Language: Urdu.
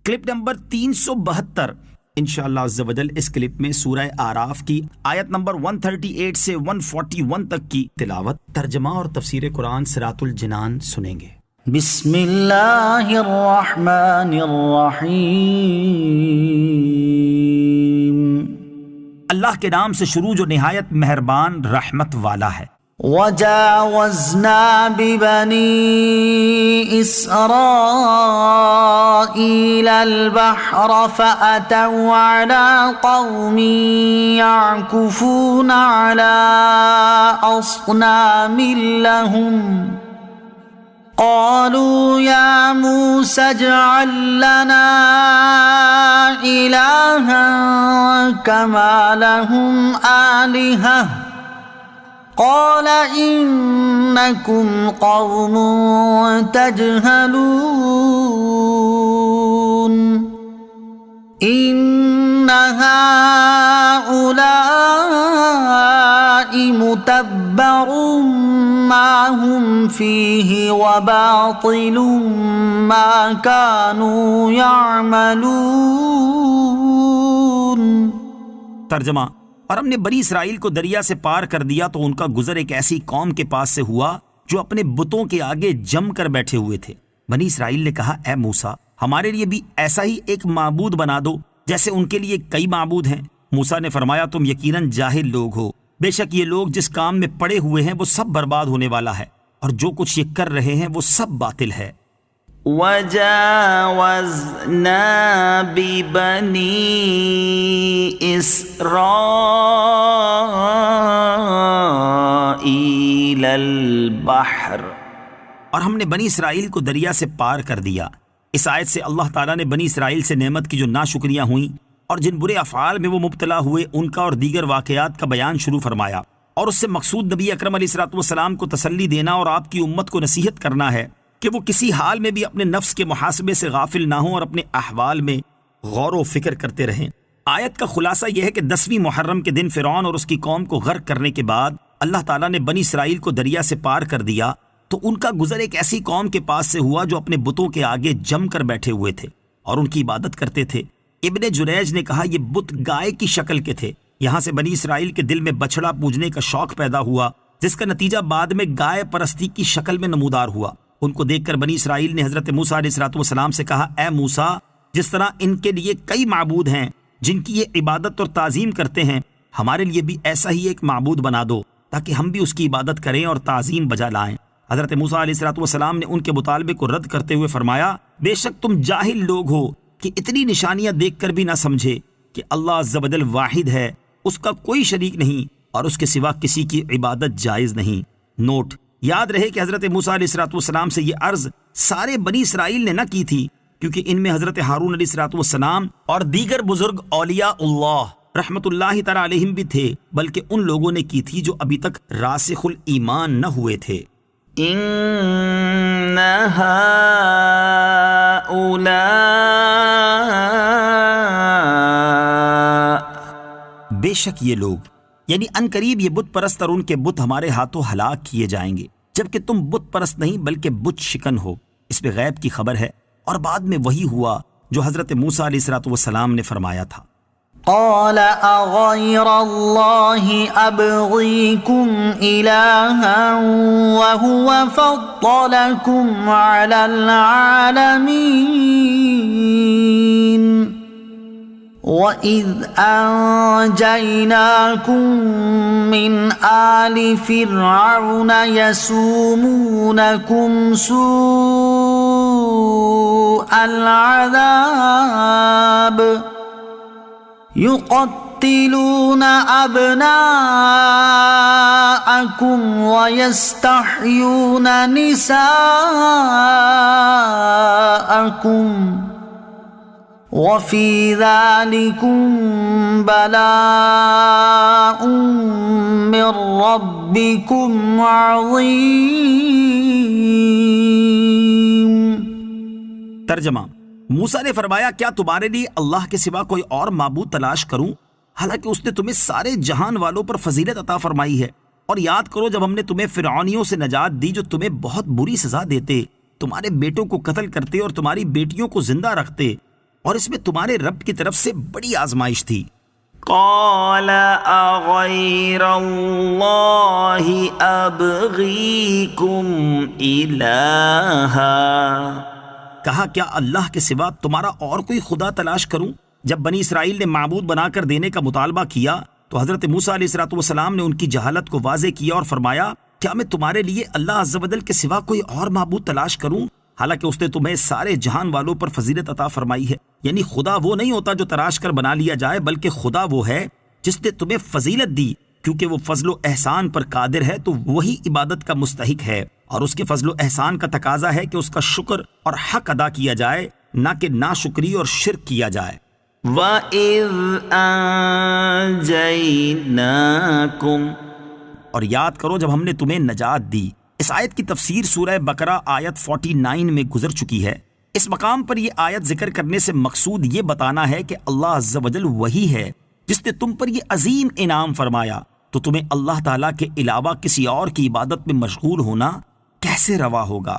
کلپ نمبر 372 انشاءاللہ عز و جل اس کلپ میں سورہ اعراف کی آیت نمبر 138 سے 141 تک کی تلاوت، ترجمہ اور تفسیر قرآن صراط الجنان سنیں گے۔ بسم اللہ الرحمن الرحیم، اللہ کے نام سے شروع جو نہایت مہربان رحمت والا ہے۔ وجاوزنا ببنی اسرائیل البحر فأتوا على قوم يعكفون على أصنام لهم قالوا يا موسى اجعل لنا إلها كما لهم آلهة قال إنكم قوم تجهلون إن هؤلاء متبر ما هم فيه وباطل ما كانوا يعملون۔ ترجمہ، اور ہم نے بنی اسرائیل کو دریا سے پار کر دیا تو ان کا گزر ایک ایسی قوم کے پاس سے ہوا جو اپنے بتوں کے آگے جم کر بیٹھے ہوئے تھے۔ بنی اسرائیل نے کہا، اے موسیٰ، ہمارے لیے بھی ایسا ہی ایک معبود بنا دو جیسے ان کے لیے کئی معبود ہیں۔ موسیٰ نے فرمایا، تم یقیناً جاہل لوگ ہو، بے شک یہ لوگ جس کام میں پڑے ہوئے ہیں وہ سب برباد ہونے والا ہے، اور جو کچھ یہ کر رہے ہیں وہ سب باطل ہے۔ وَجَاوَزْنَا بِبَنِي إِسْرَائِيلَ الْبَحْرَ، اور ہم نے بنی اسرائیل کو دریا سے پار کر دیا۔ اس آیت سے اللہ تعالیٰ نے بنی اسرائیل سے نعمت کی جو ناشکریاں ہوئیں اور جن برے افعال میں وہ مبتلا ہوئے ان کا اور دیگر واقعات کا بیان شروع فرمایا، اور اس سے مقصود نبی اکرم علیہ الصلوۃ والسلام کو تسلی دینا اور آپ کی امت کو نصیحت کرنا ہے کہ وہ کسی حال میں بھی اپنے نفس کے محاسبے سے غافل نہ ہوں اور اپنے احوال میں غور و فکر کرتے رہیں۔ آیت کا خلاصہ یہ ہے کہ 10ویں محرم کے دن فرعون اور اس کی قوم کو غرق کرنے کے بعد اللہ تعالیٰ نے بنی اسرائیل کو دریا سے پار کر دیا تو ان کا گزر ایک ایسی قوم کے پاس سے ہوا جو اپنے بتوں کے آگے جم کر بیٹھے ہوئے تھے اور ان کی عبادت کرتے تھے۔ ابن جریج نے کہا، یہ بت گائے کی شکل کے تھے۔ یہاں سے بنی اسرائیل کے دل میں بچھڑا پوجنے کا شوق پیدا ہوا، جس کا نتیجہ بعد میں گائے پرستی کی شکل میں نمودار ہوا۔ ان کو دیکھ کر بنی اسرائیل نے حضرت موسیٰ علیہ السلام سے کہا، اے موسیٰ، جس طرح ان کے لیے کئی معبود ہیں جن کی یہ عبادت اور تعظیم کرتے ہیں، ہمارے لیے بھی ایسا ہی ایک معبود بنا دو تاکہ ہم بھی اس کی عبادت کریں اور تعظیم بجا لائیں۔ حضرت موسیٰ علیہ السلام نے ان کے مطالبے کو رد کرتے ہوئے فرمایا، بے شک تم جاہل لوگ ہو کہ اتنی نشانیاں دیکھ کر بھی نہ سمجھے کہ اللہ عز و جل واحد ہے، اس کا کوئی شریک نہیں اور اس کے سوا کسی کی عبادت جائز نہیں۔ نوٹ، یاد رہے کہ حضرت موسیٰ علیہ السلام سے یہ عرض سارے بنی اسرائیل نے نہ کی تھی، کیونکہ ان میں حضرت ہارون علیہ السلام اور دیگر بزرگ اولیاء اللہ رحمت اللہ تعالی علیہم بھی تھے، بلکہ ان لوگوں نے کی تھی جو ابھی تک راسخ الایمان نہ ہوئے تھے۔ إِنَّ هَؤُلَاء، بے شک یہ لوگ، یعنی ان قریب یہ بت پرست اور ان کے بت ہمارے ہاتھوں ہلاک کیے جائیں گے، جبکہ تم بت پرست نہیں بلکہ بت شکن ہو۔ اس پہ غیب کی خبر ہے اور بعد میں وہی ہوا جو حضرت موسیٰ علیہ السلام نے فرمایا تھا۔ قال أغير الله أبغيكم إلها وهو فضلكم على العالمين وَإِذْ أَنْجَيْنَاكُمْ مِنْ آلِ فِرْعَوْنَ يَسُومُونَكُمْ سُوءَ الْعَذَابِ يُقَتِّلُونَ أَبْنَاءَكُمْ وَيَسْتَحْيُونَ نِسَاءَكُمْ وَفِي ذَلِكُمْ بَلَاءٌ مِّن رَّبِّكُمْ عَظِيمٌ۔ ترجمہ، موسیٰ نے فرمایا، کیا تمہارے لیے اللہ کے سوا کوئی اور معبود تلاش کروں، حالانکہ اس نے تمہیں سارے جہان والوں پر فضیلت عطا فرمائی ہے۔ اور یاد کرو جب ہم نے تمہیں فرعونیوں سے نجات دی جو تمہیں بہت بری سزا دیتے، تمہارے بیٹوں کو قتل کرتے اور تمہاری بیٹیوں کو زندہ رکھتے، اور اس میں تمہارے رب کی طرف سے بڑی آزمائش تھی۔ قال أغير الله أبغيكم إلها، کہا کیا اللہ کے سوا تمہارا اور کوئی خدا تلاش کروں؟ جب بنی اسرائیل نے معبود بنا کر دینے کا مطالبہ کیا تو حضرت موسیٰ علیہ السلام نے ان کی جہالت کو واضح کیا اور فرمایا کیا میں تمہارے لیے اللہ عز و جل کے سوا کوئی اور معبود تلاش کروں، حالانکہ اس نے تمہیں سارے جہان والوں پر فضیلت عطا فرمائی ہے۔ یعنی خدا وہ نہیں ہوتا جو تراش کر بنا لیا جائے، بلکہ خدا وہ ہے جس نے تمہیں فضیلت دی، کیونکہ وہ فضل و احسان پر قادر ہے تو وہی عبادت کا مستحق ہے، اور اس کے فضل و احسان کا تقاضا ہے کہ اس کا شکر اور حق ادا کیا جائے، نہ کہ ناشکری اور شرک کیا جائے۔ وَإِذْ أَنْجَيْنَاكُمْ، اور یاد کرو جب ہم نے تمہیں نجات دی۔ اس آیت کی تفسیر سورہ بقرہ آیت 49 میں گزر چکی ہے۔ اس مقام پر یہ آیت ذکر کرنے سے مقصود یہ بتانا ہے کہ اللہ عز و جل وہی ہے جس نے تم پر یہ عظیم انعام فرمایا، تو تمہیں اللہ تعالیٰ کے علاوہ کسی اور کی عبادت میں مشغول ہونا کیسے روا ہوگا؟